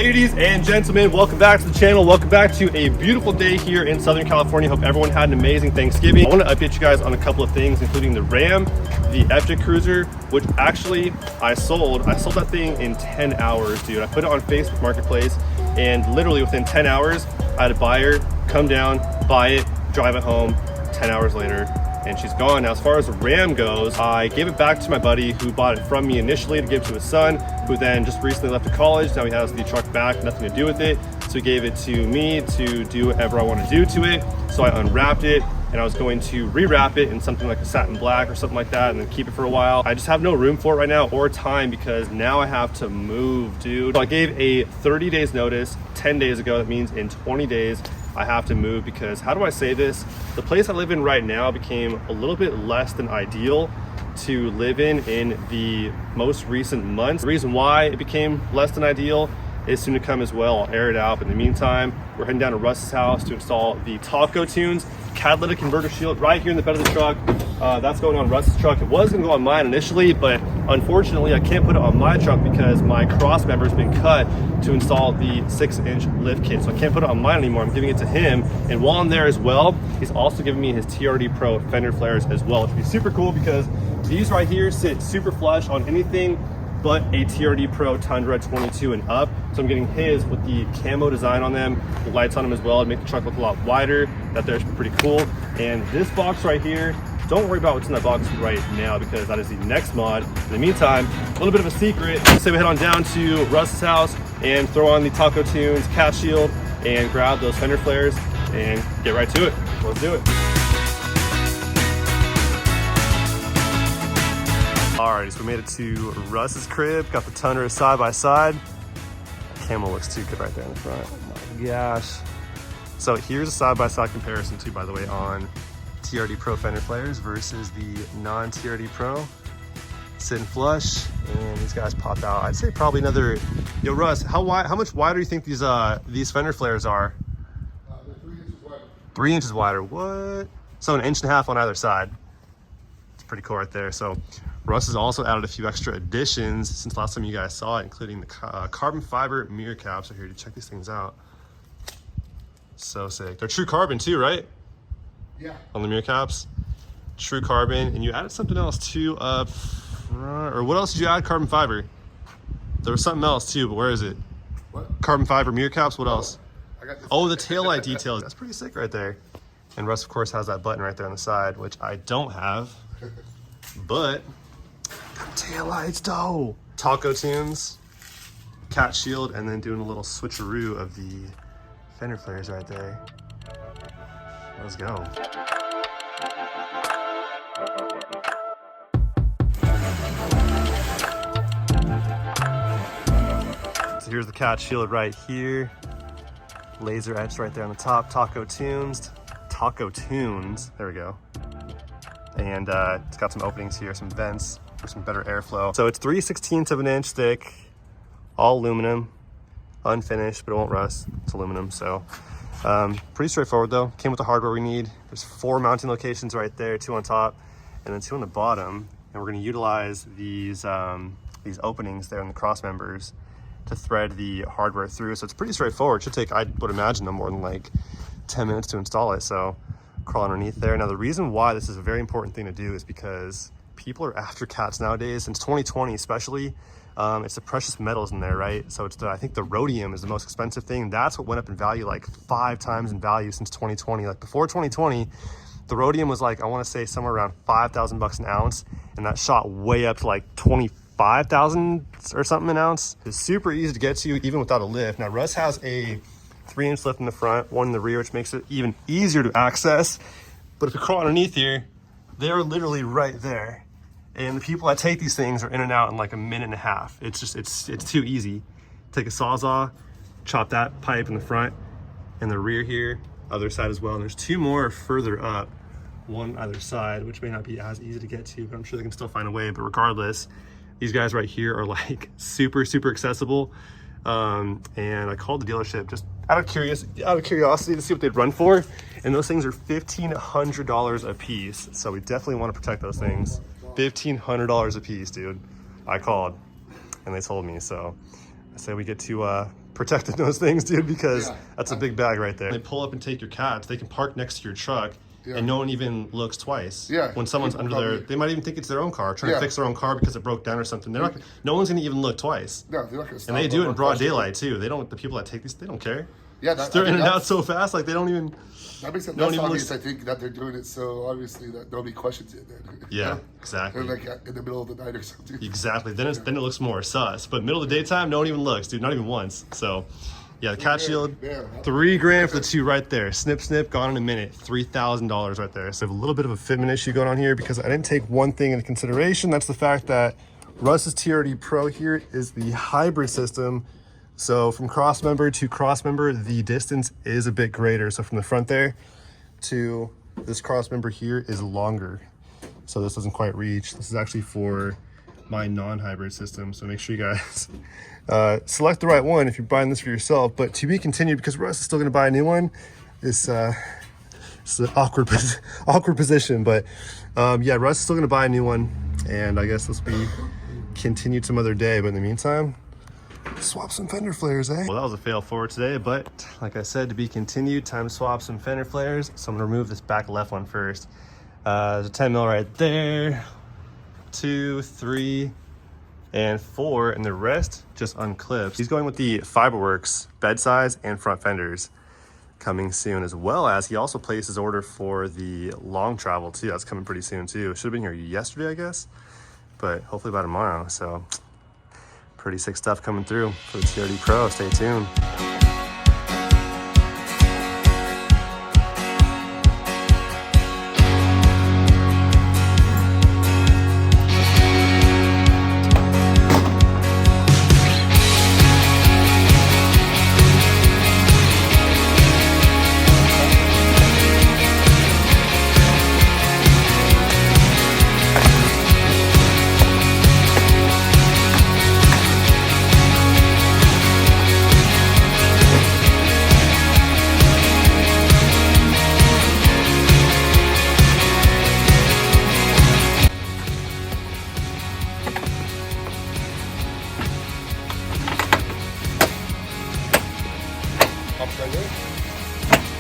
Ladies and gentlemen, welcome back to the channel. Welcome back to a beautiful day here in Southern California. Hope everyone had an amazing Thanksgiving. I want to update you guys on a couple of things, including the Ram, the FJ Cruiser, which actually I sold that thing in 10 hours, dude. I put it on Facebook Marketplace, and literally within 10 hours, I had a buyer come down, buy it, drive it home. 10 hours later, and she's gone. Now, as far as the Ram goes, I gave it back to my buddy who bought it from me initially to give to his son, who then just recently left to college. Now he has the truck back, nothing to do with it. So he gave it to me to do whatever I want to do to it. So I unwrapped it, and I was going to rewrap it in something like a satin black or something like that, and then keep it for a while. I just have no room for it right now or time, because now I have to move, dude. So I gave a 30 days notice 10 days ago. That means in 20 days, I have to move, because how do I say this? The place I live in right now became a little bit less than ideal to live in the most recent months. The reason why it became less than ideal is soon to come as well. I'll air it out. But in the meantime, we're heading down to Russ's house to install the Taco Tunes catalytic converter shield right here in the bed of the truck. That's going on Russ's truck. It was gonna go on mine initially, but unfortunately I can't put it on my truck because my cross member has been cut to install the 6-inch lift kit. So I can't put it on mine anymore. I'm giving it to him. And while I'm there as well, he's also giving me his TRD Pro Fender flares as well, which would be super cool, because these right here sit super flush on anything but a TRD Pro Tundra 22 and up. So I'm getting his with the camo design on them, the lights on them as well, to make the truck look a lot wider. That there's pretty cool. And this box right here, don't worry about what's in that box right now, because that is the next mod. In the meantime, a little bit of a secret. So we head on down to Russ's house and throw on the Taco Tunes cat shield and grab those fender flares and get right to it. Let's do it. Alrighty, so we made it to Russ's crib. Got the Tundra side by side. Camo looks too good right there in the front. Oh my gosh. So here's a side-by-side comparison too, by the way, on TRD Pro fender flares versus the non-TRD Pro. Sitting flush, and these guys pop out. I'd say probably another. Yo, Russ, how much wider do you think these fender flares are? They're 3 inches wider. 3 inches wider. What? So 1.5 inches on either side. It's pretty cool right there. So Russ has also added a few extra additions since last time you guys saw it, including the carbon fiber mirror caps. So here to check these things out. So sick. They're true carbon too, right? Yeah. On the mirror caps. True carbon. And you added something else too up front. Or what else did you add? Carbon fiber. There was something else too, but where is it? What? Carbon fiber mirror caps. What else? I got this. Oh, the taillight details. That's pretty sick right there. And Russ, of course, has that button right there on the side, which I don't have. But taillights, though. Taco Tunes, cat shield, and then doing a little switcheroo of the fender flares right there. Let's go. So here's the cat shield right here. Laser etched right there on the top. Taco Tunes. There we go. And it's got some openings here, some vents for some better airflow. So it's 3/16 of an inch thick, all aluminum, unfinished, but it won't rust. It's aluminum, so pretty straightforward though. Came with the hardware we need. There's 4 mounting locations right there, 2 on top and then 2 on the bottom. And we're gonna utilize these openings there in the cross members to thread the hardware through. So it's pretty straightforward. It should take, I would imagine, no more than like 10 minutes to install it. So crawl underneath there. Now the reason why this is a very important thing to do is because people are after cats nowadays. Since 2020 especially, it's the precious metals in there, right? So it's I think the rhodium is the most expensive thing. That's what went up in value like 5 times in value since 2020. Like before 2020, the rhodium was like, I want to say somewhere around $5,000 an ounce, and that shot way up to like 25,000 or something an ounce. It's super easy to get to even without a lift. Now Russ has a 3-inch lift in the front, 1 in the rear, which makes it even easier to access. But if you crawl underneath here, they're literally right there. And the people that take these things are in and out in like a minute and a half. It's just, it's too easy. Take a Sawzall, chop that pipe in the front and the rear here, other side as well. And there's 2 more further up, 1 either side, which may not be as easy to get to, but I'm sure they can still find a way. But regardless, these guys right here are like super accessible. And I called the dealership just out of curiosity to see what they'd run for, and those things are $1,500 a piece. So we definitely want to protect those things. $1,500 a piece, dude. I called and they told me, so I say we get to protecting those things, dude, because Yeah. that's a big bag right there. They pull up and take your cats. They can park next to your truck, and no one even looks twice. Yeah. When someone's under there, they might even think it's their own car, trying to fix their own car because it broke down or something. They're not. No one's gonna even look twice. No, they're not gonna stop. And they do it in broad daylight too. They don't. The people that take these, they don't care. Yeah, they're in and out so fast, like they don't even. That makes sense. No one That's even obvious. looks. I think that they're doing it so obviously that nobody questions it. Then. Yeah, exactly. And like in the middle of the night or something. Exactly. Then it looks more sus. But middle of the daytime, no one even looks, dude. Not even once. So, yeah, the cat shield, $3,000 for the two right there. Snip, snip, gone in a minute. $3,000 right there. So I have a little bit of a fitment issue going on here because I didn't take one thing into consideration. That's the fact that Russ's TRD Pro here is the hybrid system. So from cross member to cross member, the distance is a bit greater. So from the front there to this cross member here is longer. So this doesn't quite reach. This is actually for my non-hybrid system. So make sure you guys select the right one if you're buying this for yourself. But to be continued, because Russ is still gonna buy a new one. It's an awkward position, but yeah, Russ is still gonna buy a new one. And I guess this will be continued some other day. But in the meantime, swap some fender flares, eh? Well, that was a fail forward today, but like I said, to be continued, time to swap some fender flares. So I'm gonna remove this back left one first. There's a 10 mil right there, 2, 3, and 4, and the rest just unclips. He's going with the Fiberworks bed size and front fenders coming soon, as well as he also placed his order for the long travel too. That's coming pretty soon too. Should have been here yesterday, I guess, but hopefully by tomorrow. So pretty sick stuff coming through for the TRD Pro. Stay tuned.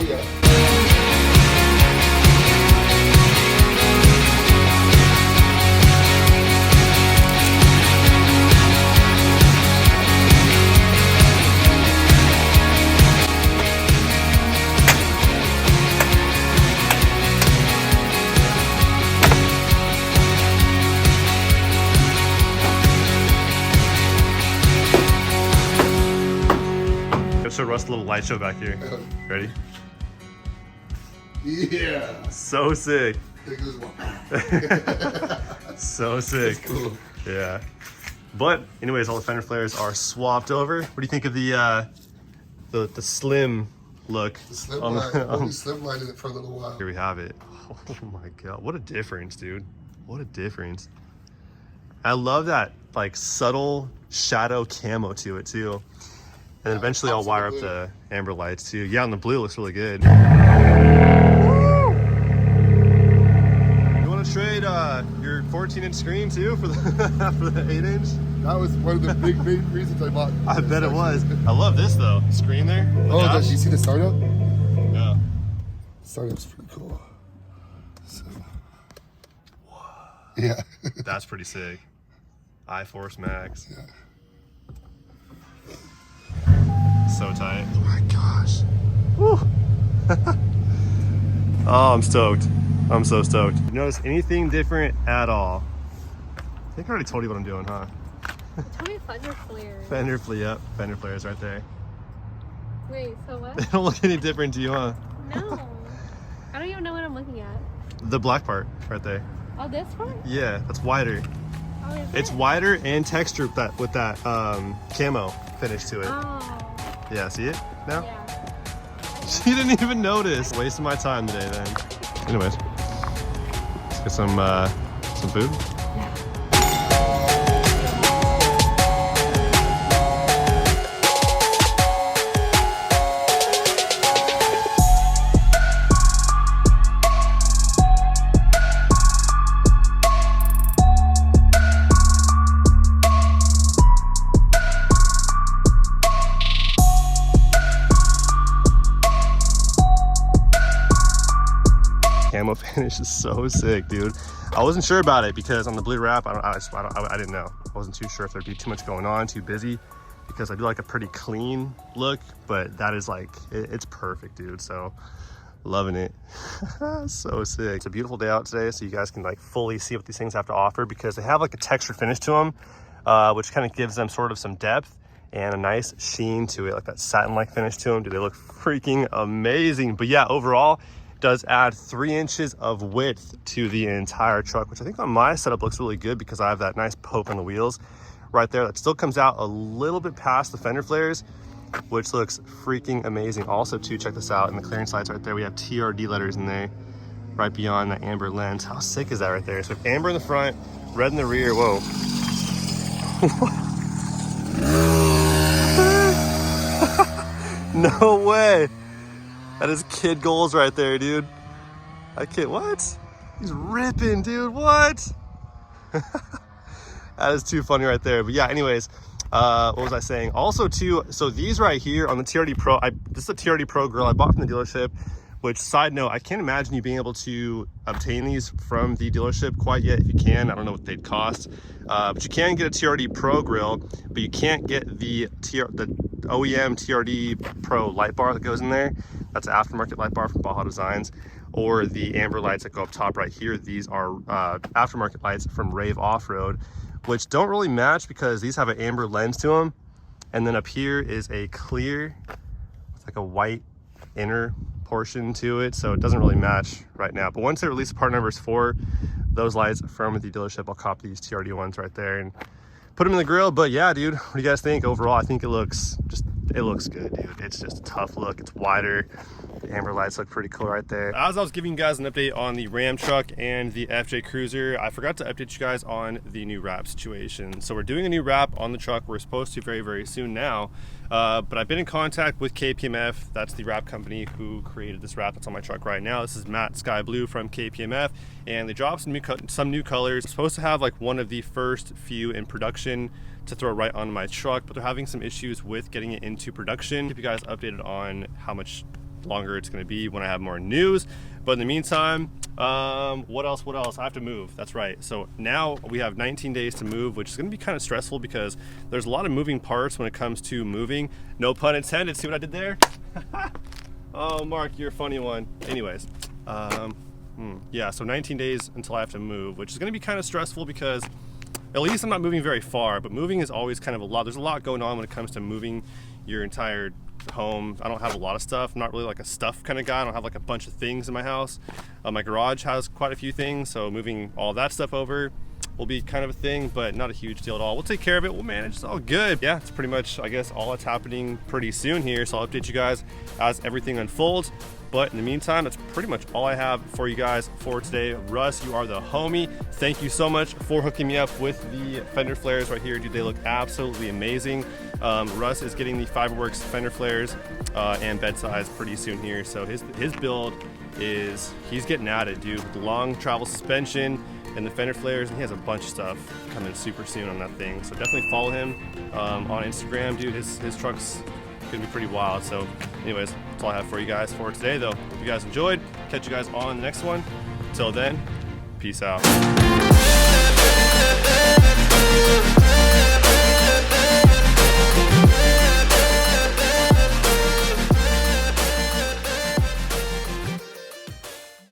Oh yeah. Let's show Russ a little light show back here. Ready? Yeah. So sick. There goes one. So sick. Cool. Yeah. But anyways, all the fender flares are swapped over. What do you think of the slim look? The slim line. Only slim line in it for a little while. Here we have it. Oh my god, what a difference, dude. What a difference. I love that like subtle shadow camo to it too. And then eventually I'll wire up the amber lights too. Yeah, and the blue looks really good. You want to trade your 14-inch screen too for the for the 8-inch? That was one of the big reasons I bought. I bet it was. I love this though. Screen there. Oh, did you see the startup? Yeah. Startup's pretty cool. So, yeah. That's pretty sick. iForce Max. Yeah. So tight. Oh my gosh. Woo. Oh, I'm stoked. I'm so stoked. You notice anything different at all? I think I already told you what I'm doing, huh? Tell me fender flares. Fender flare, yep. Fender flares right there. Wait, so what? They don't look any different to you, huh? No. I don't even know what I'm looking at. The black part right there. Oh, this one? Yeah, that's wider. Oh, is It's it? wider and textured with that camo finish to it. Oh, Yeah, see it now? yeah. She didn't even notice. Wasting my time today then. Anyways, let's get some food. camo finish is so sick, dude. I wasn't sure about it because on the blue wrap, I didn't know. I wasn't too sure if there'd be too much going on, too busy, because I do like a pretty clean look, but that is like, it's perfect, dude. So loving it. So sick. It's a beautiful day out today, so you guys can like fully see what these things have to offer, because they have like a texture finish to them, which kind of gives them sort of some depth and a nice sheen to it, like that satin-like finish to them. Do they look freaking amazing? But yeah, overall, it does add 3 inches of width to the entire truck, which I think on my setup looks really good because I have that nice poke on the wheels right there. That still comes out a little bit past the fender flares, which looks freaking amazing. Also too, check this out, in the clearance lights right there, we have TRD letters in there, right beyond that amber lens. How sick is that right there? So amber in the front, red in the rear. Whoa. No way. That is kid goals right there, dude. I can't, what? He's ripping, dude, what? That is too funny right there. But yeah, anyways, what was I saying? Also too, so these right here on the TRD Pro, this is a TRD Pro grill I bought from the dealership, which, side note, I can't imagine you being able to obtain these from the dealership quite yet. If you can, I don't know what they'd cost, but you can get a TRD Pro grill, but you can't get the OEM TRD Pro light bar that goes in there. That's an aftermarket light bar from Baja Designs, or the amber lights that go up top right here. These are aftermarket lights from Rave Off-Road, which don't really match because these have an amber lens to them, and then up here is a clear with like a white inner portion to it, so it doesn't really match right now. But once they release the part numbers for those lights from the dealership, I'll cop these TRD ones right there and put them in the grill. But yeah, dude, what do you guys think overall? I think it looks good, dude. It's just a tough look. It's wider. The amber lights look pretty cool right there. As I was giving you guys an update on the Ram truck and the FJ Cruiser, I forgot to update you guys on the new wrap situation. So we're doing a new wrap on the truck. We're supposed to very, very soon now. But I've been in contact with KPMF. That's the wrap company who created this wrap that's on my truck right now. This is matte sky blue from KPMF, and they dropped some new colors. I'm supposed to have like one of the first few in production to throw right on my truck, but they're having some issues with getting it into production. Keep you guys updated on how much longer it's going to be when I have more news. But in the meantime, what else? I have to move. That's right. So now we have 19 days to move, which is going to be kind of stressful because there's a lot of moving parts when it comes to moving. No pun intended. See what I did there? Oh, Mark, you're a funny one. Anyways, yeah, so 19 days until I have to move, which is going to be kind of stressful because at least I'm not moving very far, but moving is always kind of a lot. There's a lot going on when it comes to moving your entire home. I don't have a lot of stuff. I'm not really like a stuff kind of guy. I don't have like a bunch of things in my house. My garage has quite a few things, so moving all that stuff over will be kind of a thing, but not a huge deal at all. We'll take care of it. We'll manage. It's all good. Yeah, it's pretty much, I guess, all that's happening pretty soon here, so I'll update you guys as everything unfolds. But in the meantime, that's pretty much all I have for you guys for today. Russ, you are the homie. Thank you so much for hooking me up with the fender flares right here, dude. They look absolutely amazing. Russ is getting the Fiberworks fender flares and bed size pretty soon here. So his build is, he's getting at it, dude, with the long travel suspension and the fender flares, and he has a bunch of stuff coming super soon on that thing. So definitely follow him on Instagram, dude. His truck's gonna be pretty wild. So anyways, that's all I have for you guys for today, though. Hope you guys enjoyed. Catch you guys on the next one. Till then, peace out.